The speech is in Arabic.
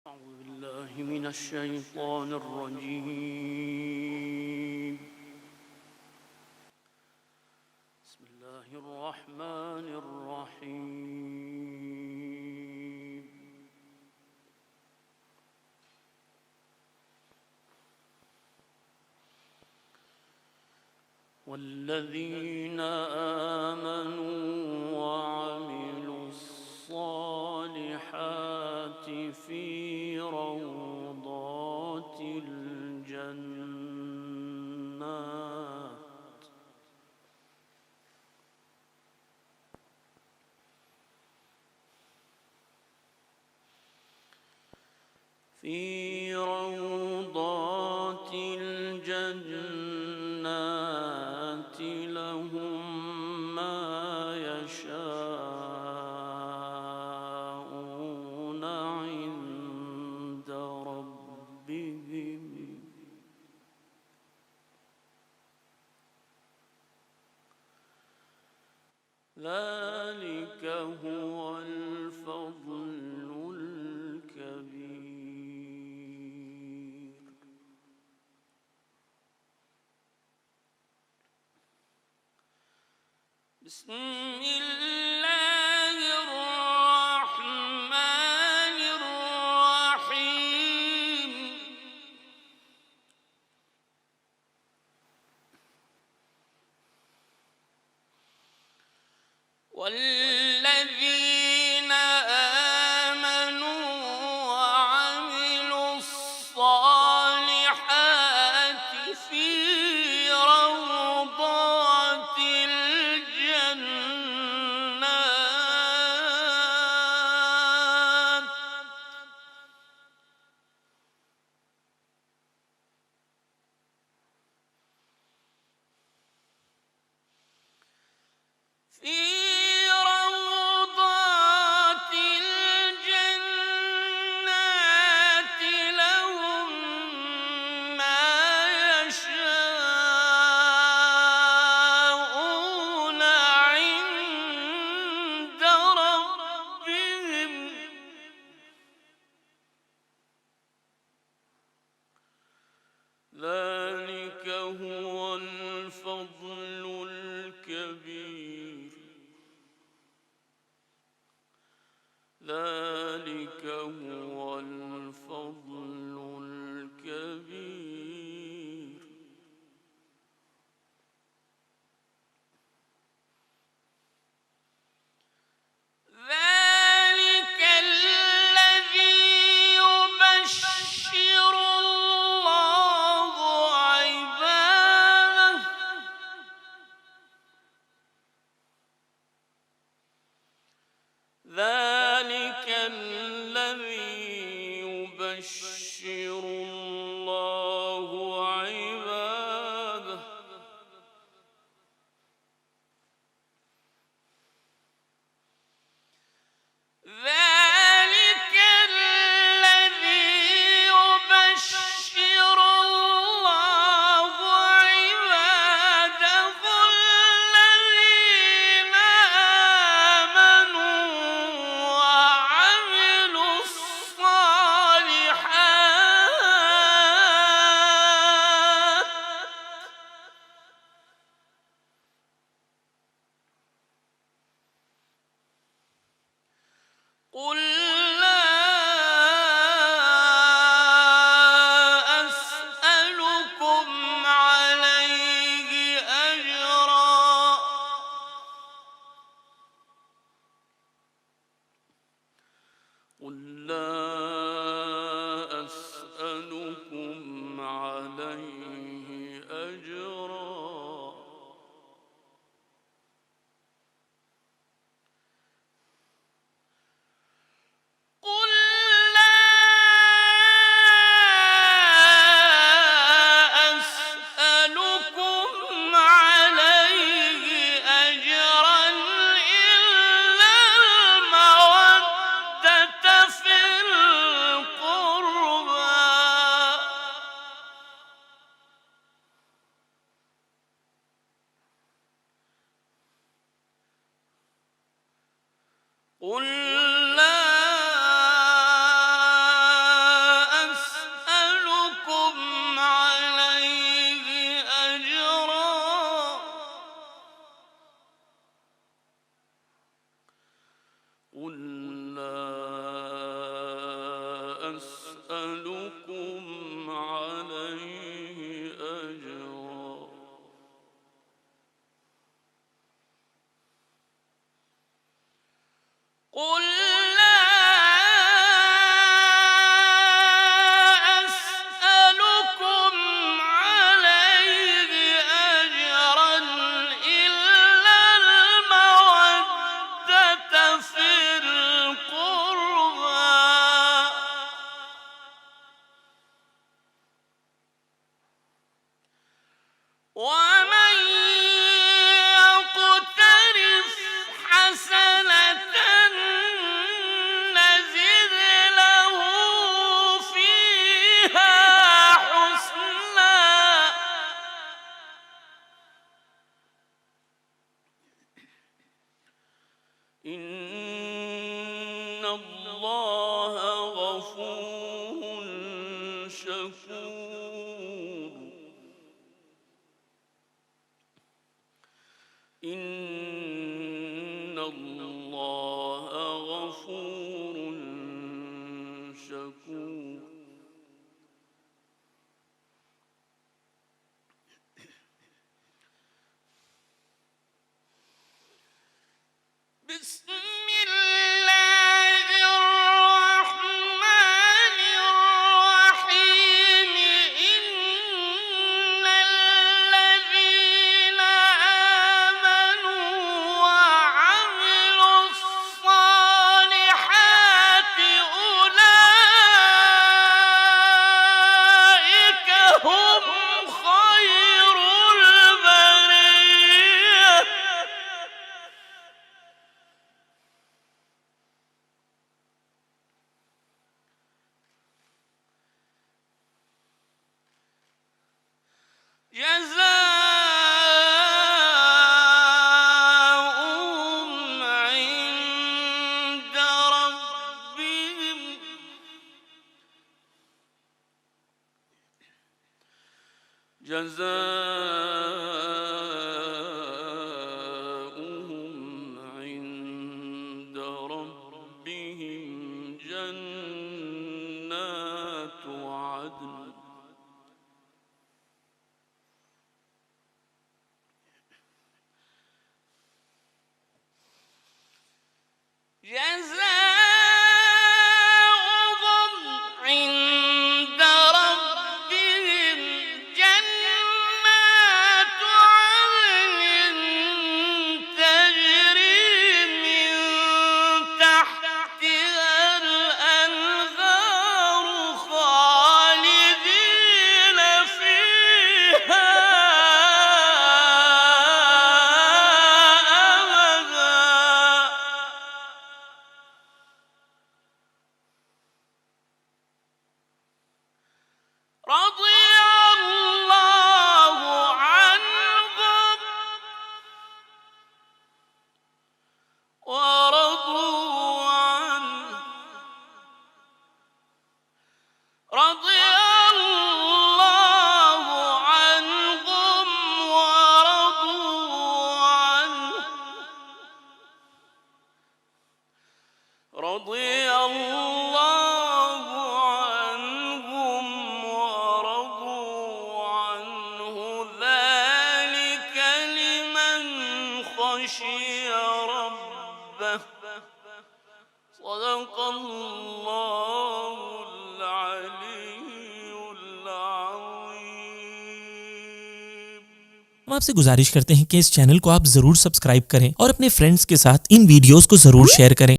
أعوذ بالله من الشيطان الرجيم. بسم الله الرحمن الرحيم. والذين آمنوا وعملوا الصالحات في روضات الجنات لهم ما يشاءون عند ربهم ذلك هو الفضل الكبير. بسم الله الرحمن الرحيم. والذين آمنوا وعملوا الصالحات في روضات الجنات لهم ما يشاءون عند ربهم ذلك هو الفضل الكبير. ذلك هو الفضل الكبير. ذلك الذي يبشر الله عباده ذلك الذي يبشر الله عباده ذلك الذي يبشر الله عباده الذين آمنوا وعملوا الصالحات قل لا أسألكم عليه أجرا قل لا أسألكم عليه أجرا قل لا أسألكم عليه أجرا إلا المودة في أسألكم عليه أجرا قل لا أسألكم عليه أجرا إلا المودة في القربى ومن يقترف حسنة نزد له فيها حسنا إن الله غفور شكور إن الله غفور شكور بسم الله الرحمن الرحيم إن الذين آمنوا وعملوا الصالحات أولئك هم خير البرية جزاؤهم عند ربهم جنات عدن جزاؤهم عند ربهم جنات عدن تجري من تحتها الأنهار خالدين فيها رضي الله عنهم ورضوا عنه رضي الله عنهم ورضوا عنه رضي الله عنهم ورضوا عنه ذلك لمن خشي ربه صدق الله العلي العظيم हम आपसे गुजारिश करते हैं कि इस चैनल को आप जरूर सब्सक्राइब करें और अपने फ्रेंड्स के साथ इन वीडियोस को जरूर शेयर करें।